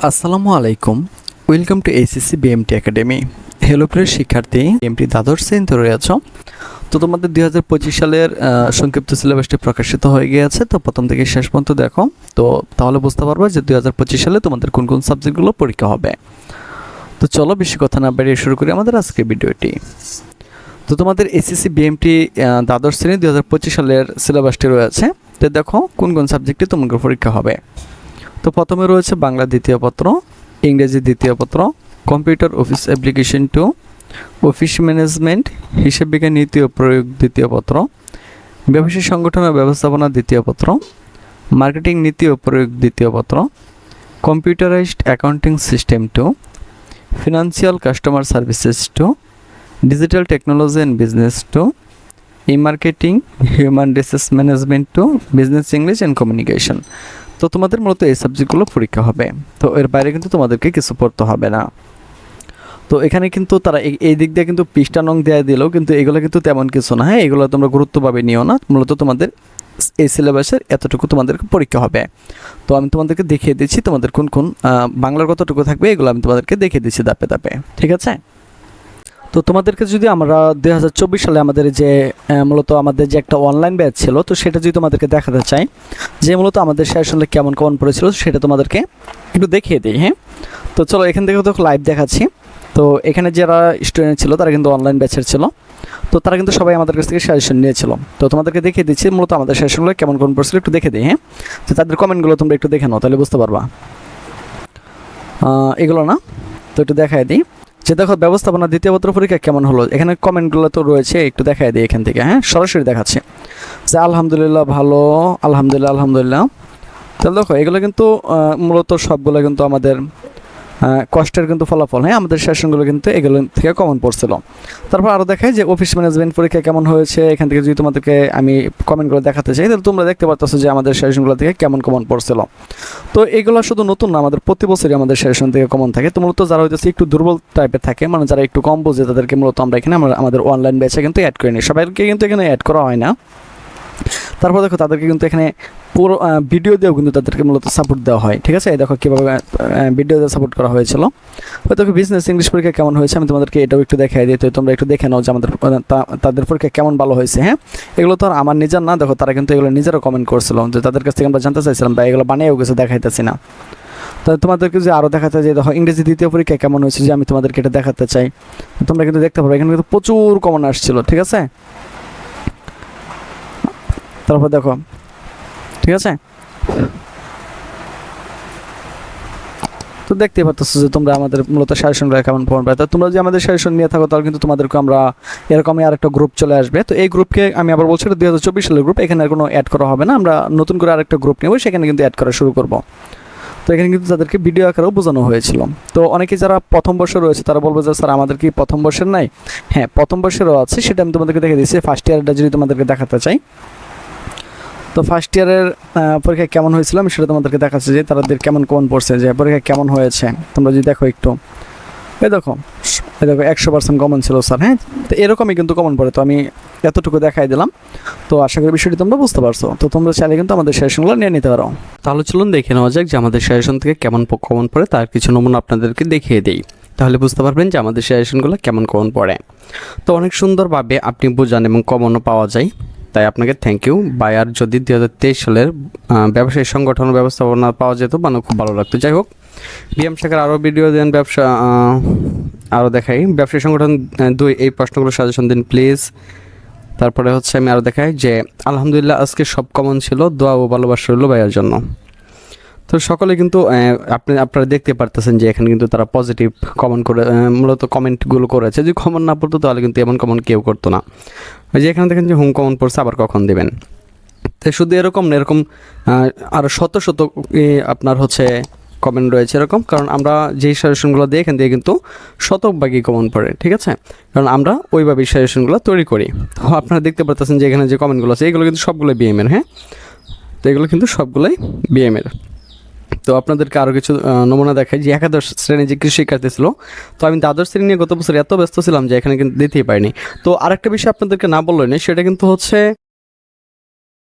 আসসালামু আলাইকুম। Welcome to HSC BMT academy. Hello প্রিয় শিক্ষার্থী, বিএমটি দ্বাদশ শ্রেণীতে রয়েছ। তো তোমাদের 2025 সালের সংক্ষিপ্ত সিলেবাসটি প্রকাশিত হয়ে গিয়েছে। তো প্রথম থেকে শেষ পর্যন্ত দেখো, তো তাহলে বুঝতে পারবে যে 2025 সালে তোমাদের কোন কোন সাবজেক্টগুলো পরীক্ষা হবে। তো চলো বেশি কথা না বাড়িয়ে শুরু করি আমাদের আজকের ভিডিওটি। তো তোমাদের এইচএসসি বিএমটি দ্বাদশ শ্রেণী 2025 সালের সিলেবাসটি রয়েছে। তো দেখো কোন কোন সাবজেক্টে তোমাদের পরীক্ষা হবে। তো প্রথমে রয়েছে বাংলা দ্বিতীয় পত্র, ইংরেজি দ্বিতীয় পত্র, computer office application 2, office management, হিসাব বিজ্ঞান নীতি ও প্রয়োগ দ্বিতীয় পত্র, ব্যবসায়িক সংগঠন ও ব্যবস্থাপনা দ্বিতীয় পত্র, মার্কেটিং নীতি ও প্রয়োগ দ্বিতীয় পত্র, computerised accounting system 2, financial customer services 2, digital technology and business 2, E marketing, human resource management 2, business English and communication. তো তোমাদের মূলত এই সাবজেক্টগুলো পরীক্ষা হবে। তো এর বাইরে কিন্তু তোমাদেরকে কিছু পড়তে হবে না। তো এখানে কিন্তু তারা এই দিক দিয়ে কিন্তু পৃষ্ঠা নং দেওয়া দিলেও কিন্তু এগুলো কিন্তু তেমন কিছু না। হ্যাঁ, এগুলো তোমরা গুরুত্বভাবে নিও না। মূলত তোমাদের এই সিলেবাসের এতটুকু তোমাদেরকে পরীক্ষা হবে। তো আমি তোমাদেরকে দেখিয়ে দিচ্ছি তোমাদের কোন কোন বাংলার কতটুকু থাকবে, এগুলো আমি তোমাদেরকে দেখিয়ে দিচ্ছি ধাপে ধাপে, ঠিক আছে। তো তোমাদেরকে যদি আমরা 2024 সালে আমাদের যে মূলত আমাদের যে একটা অনলাইন ব্যাচ ছিল, তো সেটা যদি তোমাদেরকে দেখাতে চাই যে মূলত আমাদের সেশনে কেমন কেমন পড়েছিল, সেটা তোমাদেরকে একটু দেখিয়ে দিই। হ্যাঁ, তো চলো এখান থেকে তো লাইভ দেখাচ্ছি। তো এখানে যারা স্টুডেন্ট ছিল তারা কিন্তু অনলাইন ব্যাচের ছিল। তো তারা কিন্তু সবাই আমাদের কাছ থেকে সাজেশন নিয়েছিল। তো তোমাদেরকে দেখিয়ে দিচ্ছি মূলত আমাদের সেশনগুলো কেমন কেমন পড়ছিল, একটু দেখে দিই। হ্যাঁ, তো তাদের কমেন্টগুলো তোমরা একটু দেখে নাও, তাহলে বুঝতে পারবা। এগুলো না, তো একটু দেখায় দিই যে দেখো ব্যবস্থাপনা দ্বিতীয় পত্র পরীক্ষা কেমন হলো। এখানে কমেন্টগুলো তো রয়েছে, একটু দেখায় দিই এখান থেকে। হ্যাঁ, সরাসরি দেখাচ্ছে যে আলহামদুলিল্লাহ ভালো, আলহামদুলিল্লাহ। তাহলে দেখো এগুলো কিন্তু মূলত সবগুলো কিন্তু আমাদের কষ্টের কিন্তু ফলাফল। হ্যাঁ, আমাদের সেশনগুলো কিন্তু এগুলো থেকে কমন পড়ছিল। তারপর আরও দেখায় যে অফিস ম্যানেজমেন্ট পরীক্ষা কেমন হয়েছে। এখান থেকে যদি তোমাদেরকে আমি কমেন্টগুলো দেখাতে চাই, তাহলে তোমরা দেখতে পারতেছো যে আমাদের সেশনগুলো থেকে কেমন কমন পড়ছিল। তো এগুলো শুধু নতুন না, আমাদের প্রতি বছরই আমাদের সেশন থেকে কমন থাকে। তো মূলত যারা হইতেছে একটু দুর্বল টাইপের থাকে, মানে যারা একটু কম বোঝে, তাদেরকে মূলত আমরা এখানে আমাদের অনলাইন ব্যাচে কিন্তু অ্যাড করে নিই। সবাইকে কিন্তু এখানে অ্যাড করা হয় না। তারপর দেখো তাদেরকে কিন্তু এখানে পুরো ভিডিও দিয়েও কিন্তু তাদেরকে মূলত সাপোর্ট দেওয়া হয়, ঠিক আছে। দেখো কীভাবে ভিডিও দিয়ে সাপোর্ট করা হয়েছিল। হয়তো বিজনেস ইংলিশ পরীক্ষা কেমন হয়েছে আমি তোমাদেরকে এটাও একটু দেখাই দিই। তো তোমরা একটু দেখে নাও যে আমাদের তাদের পরীক্ষা কেমন ভালো হয়েছে। হ্যাঁ, এগুলো তো আর আমার নিজের না, দেখো তারা কিন্তু এগুলো নিজেরও কমেন্ট করছিল যে তাদের কাছ থেকে আমরা জানতে চাইছিলাম, বা এগুলো বানিয়েও কিছু দেখাইতেছি না। তো তোমাদেরকে যে আরও দেখাতে চাই, দেখো ইংরেজি দ্বিতীয় পরীক্ষা কেমন হয়েছে, যে আমি তোমাদেরকে এটা দেখাতে চাই। তোমরা কিন্তু দেখতে পারো এখানে কিন্তু প্রচুর কমন আসছিল, ঠিক আছে। তারপর দেখো, ঠিক আছে, তো দেখতে পাচ্ছ যে তোমরা আমাদের মূলত সাজেশনগুলো কেমন ফর্ম পাই। তো তোমরা যদি আমাদের সাজেশন নিয়ে থাকো, তাহলে কিন্তু তোমাদেরকে আমরা এরকমই আরেকটা গ্রুপ চলে আসবে। তো এই গ্রুপকে আমি আবার বলছি, এটা 2024 সালের গ্রুপ, এখানে আর কোনো অ্যাড করা হবে না। আমরা নতুন করে আরেকটা গ্রুপ নেব, সেখানে কিন্তু অ্যাড করা শুরু করব। তো এখানে কিন্তু তাদেরকে ভিডিও আকারেও বোঝানো হয়েছিল। তো অনেকে যারা প্রথম বর্ষে রয়েছে তারা বলবে যে স্যার আমাদের কি প্রথম বর্ষের নাই? হ্যাঁ, প্রথম বর্ষেরও আছে, সেটা আমি তোমাদেরকে দেখে দিচ্ছি। ফার্স্ট ইয়ারটা যদি তোমাদেরকে দেখাতে চাই, তো ফার্স্ট ইয়ারের পরীক্ষা কেমন হয়েছিল আমি সেটা তোমাদেরকে দেখাচ্ছি, যে তাদের কেমন কমন পড়ছে, যে পরীক্ষা কেমন হয়েছে। তোমরা যদি দেখো একটু, এই দেখো 100% কমন ছিল স্যার। হ্যাঁ, তো এরকমই কিন্তু কমন পড়ে। তো আমি এতটুকু দেখাই দিলাম। তো আশা করি বিষয়টি তোমরা বুঝতে পারছো। তো তোমরা চাইলে কিন্তু আমাদের সেশনগুলো নিয়ে নিতে পারো। তাহলে চলুন দেখে নেওয়া যাক যে আমাদের সেশন থেকে কেমন কমন পড়ে, তার কিছু নমুনা আপনাদেরকে দেখিয়ে দিই। তাহলে বুঝতে পারবেন যে আমাদের সেশনগুলো কেমন কমন পড়ে। তো অনেক সুন্দরভাবে আপনি বোঝান এবং কমনও পাওয়া যায়, তাই আপনাকে থ্যাংক ইউ। বায়ার যদি 2023 সালের ব্যবসায়িক সংগঠন ব্যবস্থাপনা পাওয়া যেত, মানে খুব ভালো লাগতো। যাই হোক, বিএম শাখার আরও ভিডিও দেন, ব্যবসা আরও দেখাই ব্যবসায়িক সংগঠন 2 এই প্রশ্নগুলো সাজেশন দিন প্লিজ। তারপরে হচ্ছে আমি আরও দেখাই যে আলহামদুলিল্লাহ আজকে সব কমন ছিল, দোয়া ও ভালোবাসা রইল ভাইয়ার জন্য। তো সকলে কিন্তু আপনারা দেখতে পারতেছেন যে এখানে কিন্তু তারা পজিটিভ কমেন্ট করে মূলত কমেন্টগুলো করেছে। যদি কমন না পড়তো তাহলে কিন্তু এমন কমন কেউ করতো না। ওই যে এখানে দেখেন যে হোম কমন পড়ছে, আবার কখন দেবেন। তো শুধু এরকম না, এরকম আরও শত শত আপনার হচ্ছে কমেন্ট রয়েছে এরকম, কারণ আমরা যেই সাজেশনগুলো দিই এখান থেকে কিন্তু শতভাগই কমন পড়ে, ঠিক আছে। কারণ আমরা ওইভাবেই সাজেশনগুলো তৈরি করি। তো আপনারা দেখতে পারতেছেন যে এখানে যে কমেন্টগুলো আছে এগুলো কিন্তু সবগুলোই বিএমের। হ্যাঁ, তো এগুলো কিন্তু সবগুলোই বিএমের। তো আপনাদেরকে আরও কিছু নমুনা দেখাই যে একাদশ শ্রেণী যে কৃষি শিক্ষার্থী ছিল। তো আমি দ্বাদশ শ্রেণী নিয়ে গত বছর এত ব্যস্ত ছিলাম যে এখানে কিন্তু দিতেই পারিনি। তো আরেকটা বিষয় আপনাদেরকে না বললেই নেই, সেটা কিন্তু হচ্ছে